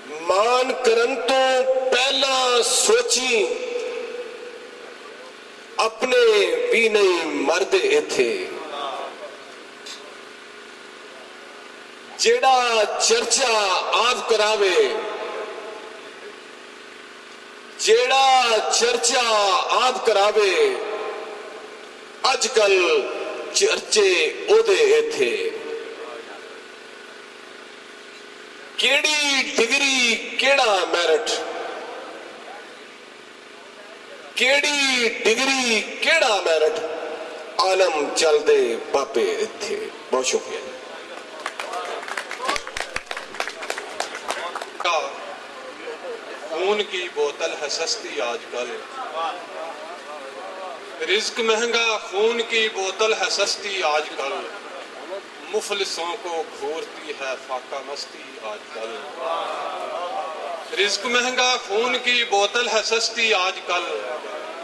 मान करन तो पहला सोची अपने भी नहीं मर्द इथे जेड़ा चर्चा आप करावे जेड़ा चर्चा आप करावे अजकल चर्चे ओदे इथे केड़ी डिग्री केड़ा मैरिट केड़ी डिग्री केड़ा मैरिट आलम चलदे पापे इथे। बहुत शुक्रिया। खून की बोतल है सस्ती आजकल, रिज्क महंगा खून की बोतल है सस्ती आजकल, मुफलिसों को घूरती है फाका मस्ती आजकल। रिज्क महंगा खून की बोतल है सस्ती आजकल,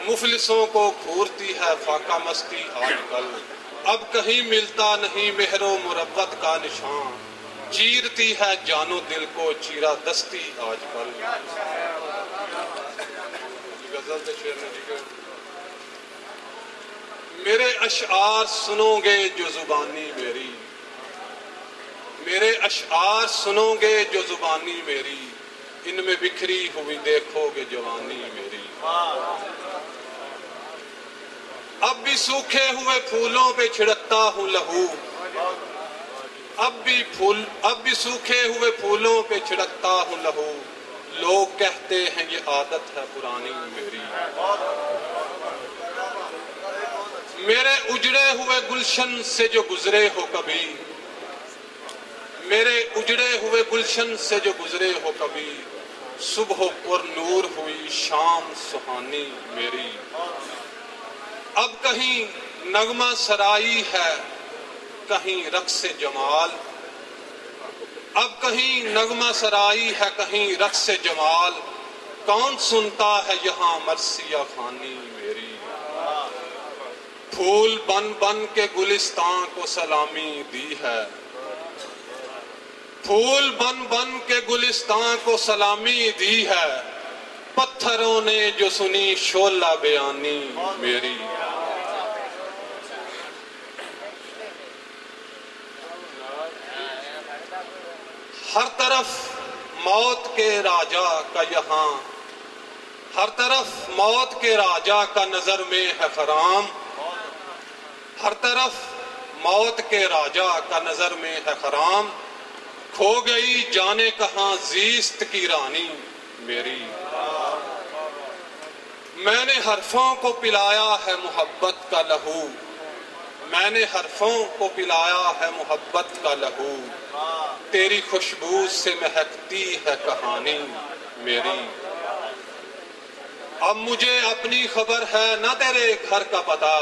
मुफलिसों को घूरती है फाका मस्ती आजकल। अब कहीं मिलता नहीं मेहरो मुरब्बत का निशान, चीरती है जानो दिल को चीरा दस्ती आजकल। गजल मेरे अशआर सुनोगे जो जुबानी मेरी, मेरे अशआर सुनोगे जो जुबानी मेरी, इनमें बिखरी हुई देखोगे जवानी मेरी। अब भी सूखे हुए फूलों पे छिड़कता हूँ लहू, अब भी सूखे हुए फूलों पे छिड़कता हूँ लहू, लोग कहते हैं ये आदत है पुरानी मेरी। मेरे उजड़े हुए गुलशन से जो गुजरे हो कभी, मेरे उजड़े हुए गुलशन से जो गुजरे हो कभी, सुबह पर नूर हुई शाम सुहानी मेरी। अब कहीं नगमा सराई है कहीं रक्स जमाल, अब कहीं नगमा सराई है कहीं रक्स जमाल, कौन सुनता है यहाँ मरसिया खानी मेरी। फूल बन बन के गुलिस्तान को सलामी दी है, फूल बन बन के गुलिस्तान को सलामी दी है, पत्थरों ने जो सुनी शोला बयानी मेरी। हर तरफ मौत के राजा का यहाँ, हर तरफ मौत के राजा का नजर में है खराम, हर तरफ मौत के राजा का नजर में है खराम, खो गई जाने कहां जीस्त की रानी मेरी। मैंने हरफों को पिलाया है मोहब्बत का लहू, मैंने हरफों को पिलाया है मोहब्बत का लहू, तेरी खुशबू से महकती है कहानी मेरी। अब मुझे अपनी खबर है न तेरे घर का पता,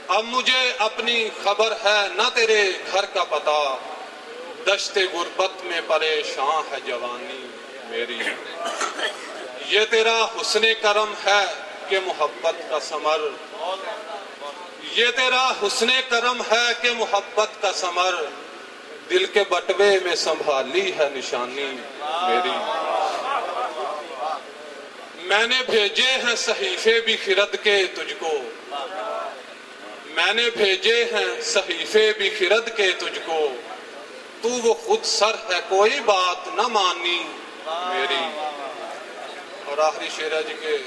अब मुझे अपनी खबर है न तेरे घर का पता, दश्ते गुर्बत में परेशान है जवानी मेरी। ये तेरा हुस्ने करम है कि मोहब्बत का समर, ये तेरा हुस्ने करम है कि मोहब्बत का समर, दिल के बटवे में संभाली है निशानी मेरी। मैंने भेजे हैं सहीफे भी खिरद के तुझको, मैंने भेजे हैं सहीफे भी खिरद के तुझको, तू वो खुद सर है कोई बात न मानी मेरी। और आखिरी शेर है जी के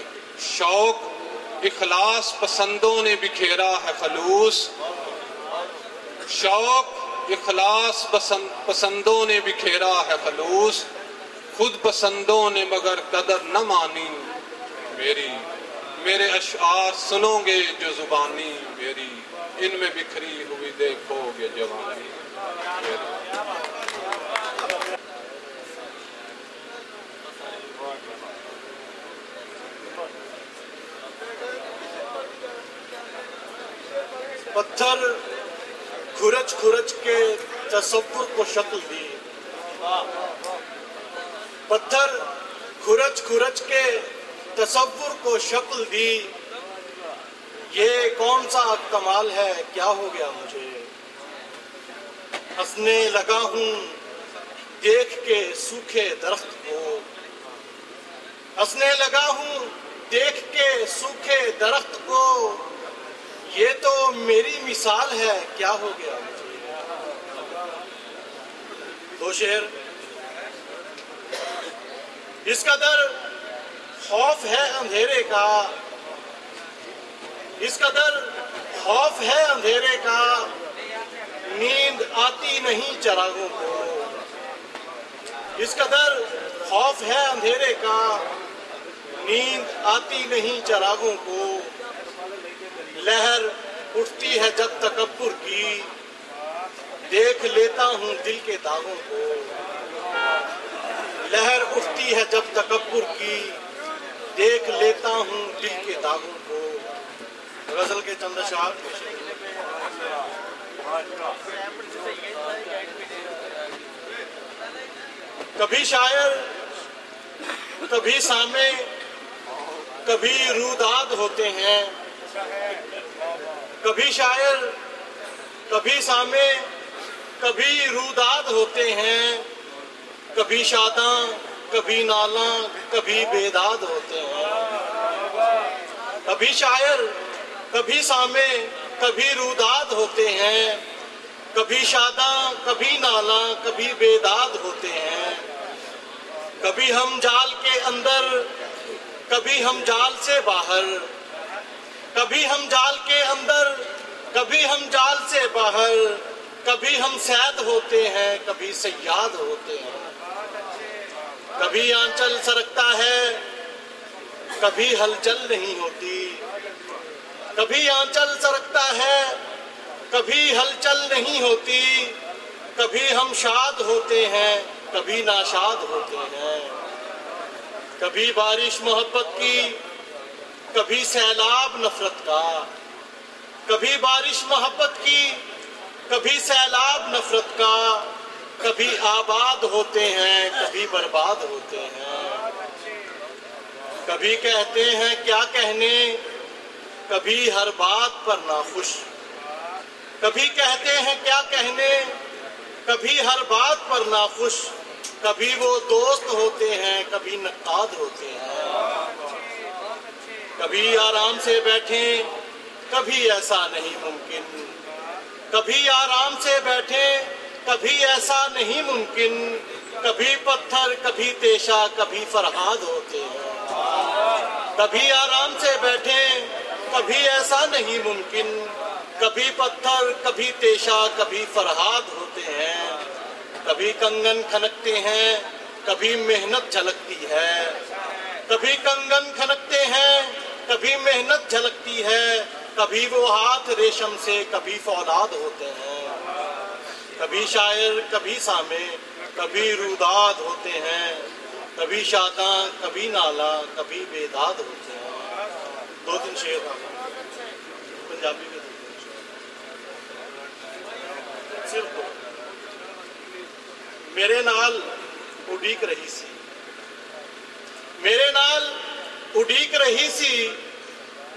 शौक इखलास पसंदों ने बिखेरा है खलूस, शौक इखलास पसंदों ने बिखेरा है खलूस, खुद पसंदों ने मगर कदर न मानी मेरी। मेरे अशआर सुनोगे जो जुबानी मेरी, इनमें बिखरी हुई देखोगे जवानी मेरी। पत्थर खुरच खुरच के तसव्वुर को शक्ल दी, पत्थर खुरच खुरच के तसव्वुर को शक्ल दी, ये कौन सा कमाल है क्या हो गया मुझे। हंसने लगा हूं देख के सूखे दरख्त को, हंसने लगा हूं देख के सूखे दरख्त को, ये तो मेरी मिसाल है क्या हो गया। दो शेर। इस कदर खौफ है अंधेरे का, इस कदर खौफ है अंधेरे का, नींद आती नहीं चिरागों को। इस कदर खौफ है अंधेरे का, नींद आती नहीं चिरागों को। लहर उठती है जब तकब्बुर की, देख लेता हूं दिल के दागों को। लहर उठती है जब तकब्बुर की, देख लेता हूं दिल के दागों को। गजल के चंद अशआर। कभी शायर कभी सामे कभी रूदाद होते हैं, कभी शायर कभी सामे कभी रूदाद होते हैं, कभी शादा कभी नाला कभी बेदाद होते हैं। कभी शायर कभी सामे कभी रूदाद होते हैं, कभी शादा कभी नाला कभी बेदाद होते हैं। कभी हम जाल के अंदर कभी हम जाल से बाहर, कभी हम जाल के अंदर कभी हम जाल से बाहर, कभी हम सैद होते हैं कभी सयाद होते हैं। कभी आंचल सरकता है कभी हलचल नहीं होती, कभी आंचल सरकता है कभी हलचल नहीं होती। कभी हम शाद होते हैं कभी नाशाद होते हैं। कभी बारिश मोहब्बत की कभी सैलाब नफरत का, कभी बारिश मोहब्बत की कभी सैलाब नफरत का। कभी आबाद होते हैं कभी बर्बाद होते हैं। कभी कहते हैं क्या कहने कभी हर बात पर नाखुश, कभी कहते हैं क्या कहने कभी हर बात पर नाखुश। कभी वो दोस्त होते हैं कभी नक़ाद होते हैं। कभी आराम से बैठे कभी ऐसा नहीं मुमकिन, कभी आराम से बैठे कभी ऐसा नहीं मुमकिन। कभी पत्थर कभी तेशा कभी फरहाद होते हैं। कभी आराम से बैठे कभी ऐसा नहीं मुमकिन, कभी पत्थर कभी तेशा कभी फरहाद होते हैं। कभी कंगन खनकते हैं कभी मेहनत झलकती है, कभी कंगन खनकते हैं कभी मेहनत झलकती है। कभी वो हाथ रेशम से कभी फौलाद होते हैं। कभी शायर कभी सामे कभी रूदाद होते हैं, कभी शादा कभी नाला कभी बेदाद होते हैं। दो तीन शेर पंजाबी में सिर्फ दो। मेरे नाल उड़ीक रही सी, मेरे नाल उड़ीक रही सी,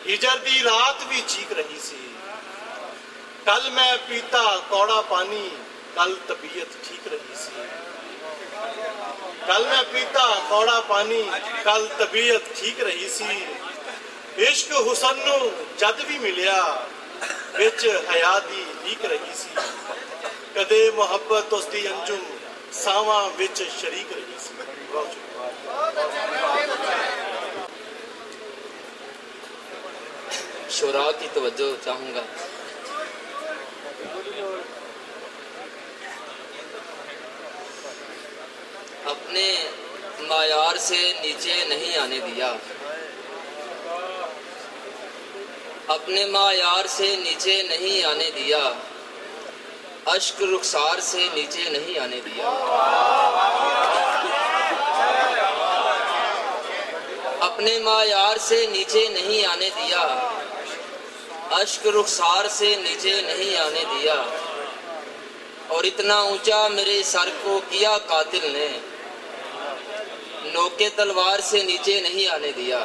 हिजर दी रात भी चीक रही सी। कल मैं पीता कौड़ा पानी कल तबीयत ठीक रही सी। कल मैं पीता कौड़ा पानी कल तबीयत ठीक रही सी। इश्क हुसन नू जद भी मिलिया विच हया दी लीक रही सी। कदे मुहब्बत उसदी अंजुम सावां विच शरीक रही सी। शुरा की तवज्जो चाहूंगा। अपने मायार से नीचे नहीं आने दिया, अपने मायार से नीचे नहीं आने दिया, अश्क रुखसार से नीचे नहीं आने दिया। अपने मायार से नीचे नहीं आने दिया, अश्क रुखसार से नीचे नहीं आने दिया। और इतना ऊंचा मेरे सर को किया कातिल ने, नोके तलवार से नीचे नहीं आने दिया।